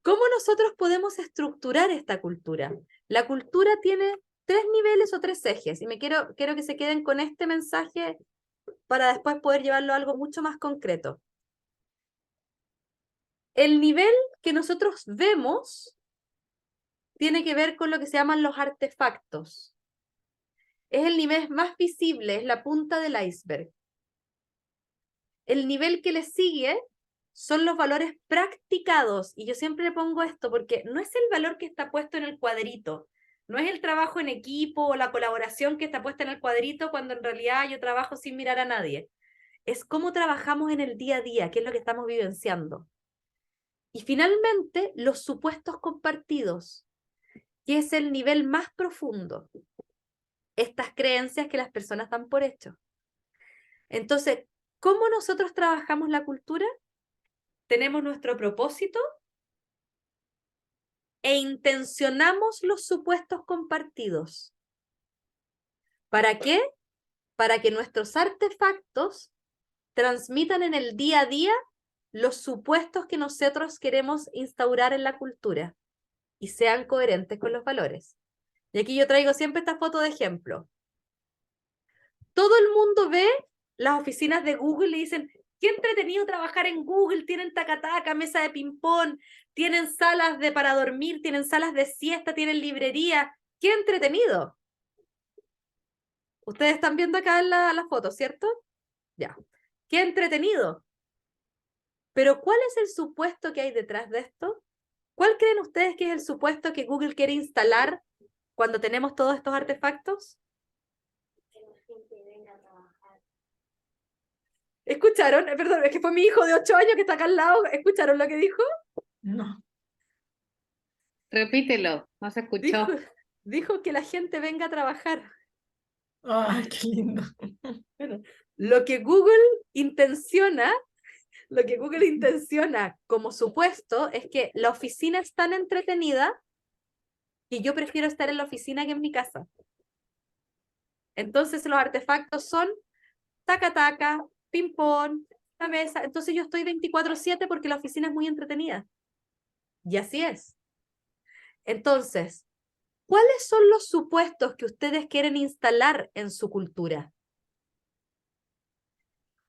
¿cómo nosotros podemos estructurar esta cultura? La cultura tiene 3 niveles o 3 ejes, y quiero que se queden con este mensaje para después poder llevarlo a algo mucho más concreto. El nivel que nosotros vemos tiene que ver con lo que se llaman los artefactos. Es el nivel más visible, es la punta del iceberg. El nivel que le sigue son los valores practicados, y yo siempre le pongo esto porque no es el valor que está puesto en el cuadrito, no es el trabajo en equipo o la colaboración que está puesta en el cuadrito cuando en realidad yo trabajo sin mirar a nadie. Es cómo trabajamos en el día a día, qué es lo que estamos vivenciando. Y finalmente, los supuestos compartidos, que es el nivel más profundo. Estas creencias que las personas dan por hecho. Entonces, ¿cómo nosotros trabajamos la cultura? Tenemos nuestro propósito e intencionamos los supuestos compartidos. ¿Para qué? Para que nuestros artefactos transmitan en el día a día los supuestos que nosotros queremos instaurar en la cultura y sean coherentes con los valores. Y aquí yo traigo siempre esta foto de ejemplo. Todo el mundo ve las oficinas de Google y dicen, qué entretenido trabajar en Google, tienen taca-taca, mesa de ping-pong, tienen salas para dormir, tienen salas de siesta, tienen librería, qué entretenido. Ustedes están viendo acá en la foto, ¿cierto? Ya. Qué entretenido. Pero ¿cuál es el supuesto que hay detrás de esto? ¿Cuál creen ustedes que es el supuesto que Google quiere instalar cuando tenemos todos estos artefactos? ¿Escucharon? Perdón, es que fue mi hijo de 8 años que está acá al lado. ¿Escucharon lo que dijo? No. Repítelo, no se Dijo, escuchó. dijo que la gente venga a trabajar. Ay, qué lindo. Bueno, lo que Google intenciona, lo que Google intenciona como supuesto es que la oficina es tan entretenida que yo prefiero estar en la oficina que en mi casa. Entonces los artefactos son taca-taca, ping-pong, la mesa. Entonces yo estoy 24/7 porque la oficina es muy entretenida. Y así es. Entonces, ¿cuáles son los supuestos que ustedes quieren instalar en su cultura?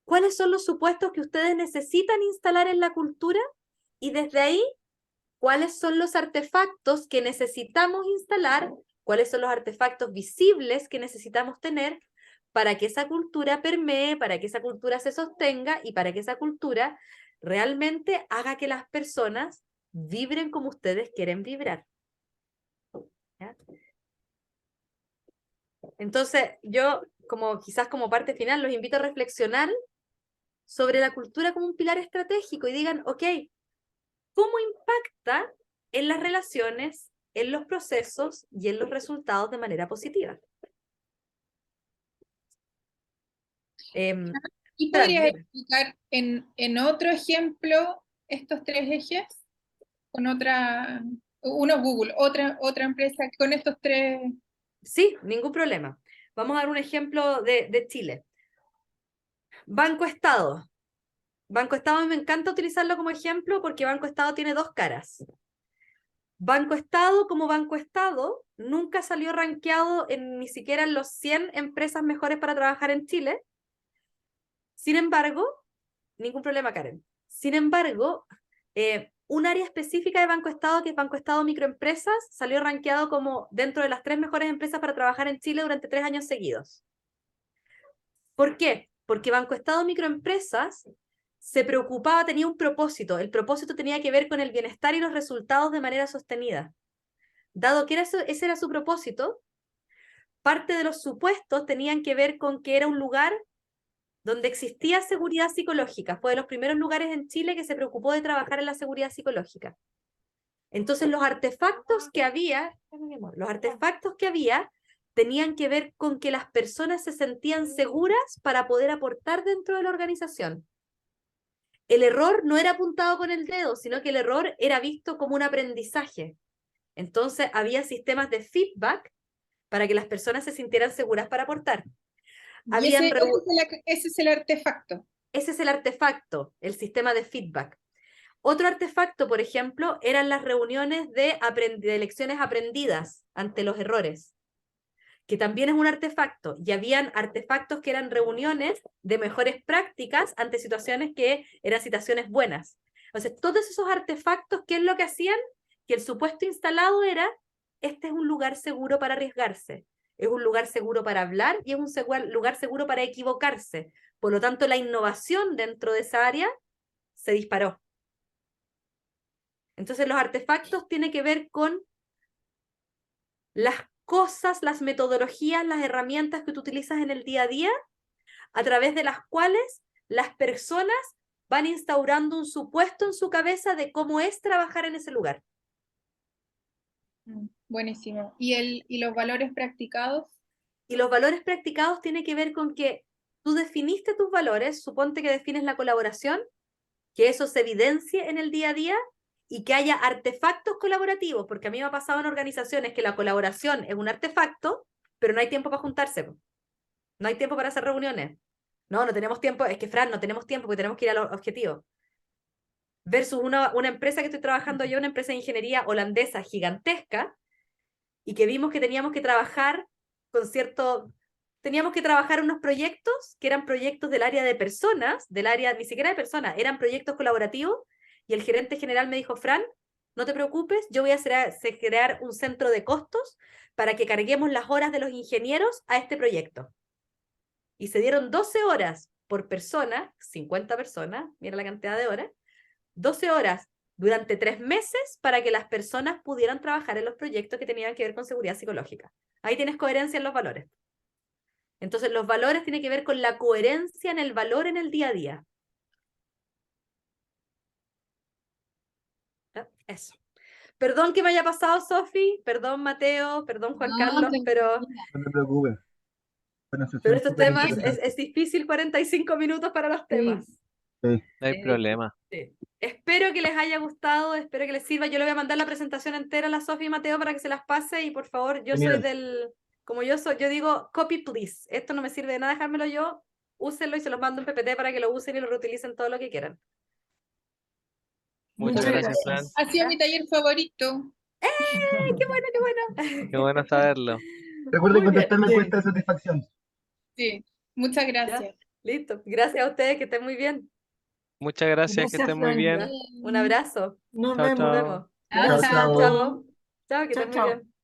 ¿Cuáles son los supuestos que ustedes necesitan instalar en la cultura? Y desde ahí, ¿cuáles son los artefactos que necesitamos instalar? ¿Cuáles son los artefactos visibles que necesitamos tener para que esa cultura permee, para que esa cultura se sostenga y para que esa cultura realmente haga que las personas vibren como ustedes quieren vibrar? ¿Ya? Entonces, yo, quizás como parte final, los invito a reflexionar sobre la cultura como un pilar estratégico y digan, ok, ¿cómo impacta en las relaciones, en los procesos y en los resultados de manera positiva? ¿Y Fran, podrías dime. explicar en otro ejemplo estos 3 ejes? Con uno Google, otra empresa con estos 3. Sí, ningún problema. Vamos a dar un ejemplo de Chile. Banco Estado. Banco Estado me encanta utilizarlo como ejemplo porque Banco Estado tiene 2 caras. Banco Estado, como Banco Estado, nunca salió rankeado ni siquiera en los 100 empresas mejores para trabajar en Chile. Sin embargo, ningún problema, Karen. Sin embargo, un área específica de Banco Estado, que es Banco Estado Microempresas, salió rankeado como dentro de las 3 mejores empresas para trabajar en Chile durante 3 años seguidos. ¿Por qué? Porque Banco Estado Microempresas se preocupaba, tenía un propósito. El propósito tenía que ver con el bienestar y los resultados de manera sostenida. Dado que ese era su propósito, parte de los supuestos tenían que ver con que era un lugar donde existía seguridad psicológica. Fue de los primeros lugares en Chile que se preocupó de trabajar en la seguridad psicológica. Entonces los artefactos que había tenían que ver con que las personas se sentían seguras para poder aportar dentro de la organización. El error no era apuntado con el dedo, sino que el error era visto como un aprendizaje. Entonces había sistemas de feedback para que las personas se sintieran seguras para aportar. Y ese es el artefacto. Ese es el artefacto, el sistema de feedback. Otro artefacto, por ejemplo, eran las reuniones de lecciones aprendidas ante los errores, que también es un artefacto. Y habían artefactos que eran reuniones de mejores prácticas ante situaciones que eran situaciones buenas. Entonces, todos esos artefactos, ¿qué es lo que hacían? Que el supuesto instalado era, este es un lugar seguro para arriesgarse, es un lugar seguro para hablar y es un lugar seguro para equivocarse. Por lo tanto, la innovación dentro de esa área se disparó. Entonces, los artefactos tienen que ver con las cosas, las metodologías, las herramientas que tú utilizas en el día a día, a través de las cuales las personas van instaurando un supuesto en su cabeza de cómo es trabajar en ese lugar. Buenísimo. ¿Y los valores practicados? Y los valores practicados tienen que ver con que tú definiste tus valores, suponte que defines la colaboración, que eso se evidencie en el día a día y que haya artefactos colaborativos, porque a mí me ha pasado en organizaciones que la colaboración es un artefacto, pero no hay tiempo para juntarse, no hay tiempo para hacer reuniones. No tenemos tiempo, es que Fran, no tenemos tiempo porque tenemos que ir a los objetivos. Versus una empresa que estoy trabajando yo, una empresa de ingeniería holandesa gigantesca, y que vimos que teníamos que trabajar teníamos que trabajar unos proyectos que eran proyectos del área de personas, del área ni siquiera de personas, eran proyectos colaborativos, y el gerente general me dijo, Fran, no te preocupes, yo voy a crear un centro de costos para que carguemos las horas de los ingenieros a este proyecto. Y se dieron 12 horas por persona, 50 personas, mira la cantidad de horas, 12 horas durante 3 meses para que las personas pudieran trabajar en los proyectos que tenían que ver con seguridad psicológica. Ahí tienes coherencia en los valores. Entonces, los valores tienen que ver con la coherencia en el valor en el día a día. ¿Ya? Eso. Perdón que me haya pasado, Sofi, perdón, Mateo, perdón, Juan No, Carlos, pero No te preocupes. Fue una Pero sesión estos súper temas, interesante. es difícil 45 minutos para los temas. Sí. No hay problema. Sí. Espero que les haya gustado, espero que les sirva. Yo le voy a mandar la presentación entera a la Sofía y Mateo para que se las pase y por favor, yo soy Genial. como yo digo, copy please. Esto no me sirve de nada dejármelo yo, úsenlo y se los mando en PPT para que lo usen y lo reutilicen todo lo que quieran. Muchas Muchas gracias, Fran. gracias. Ha sido mi taller favorito. ¡Qué bueno, qué bueno! Qué bueno saberlo. Recuerden Muy bien. contestar la Sí. encuesta de satisfacción. Sí, muchas Ya, gracias. listo. Gracias a ustedes, que estén muy bien. Muchas gracias, que Gracias, estén muy Fran. bien. Ya, un abrazo. Nos Chao, vemos. Nos chao. vemos. Chao, Gracias. chao. Chao. Chao, que Chao, estén muy chao. bien.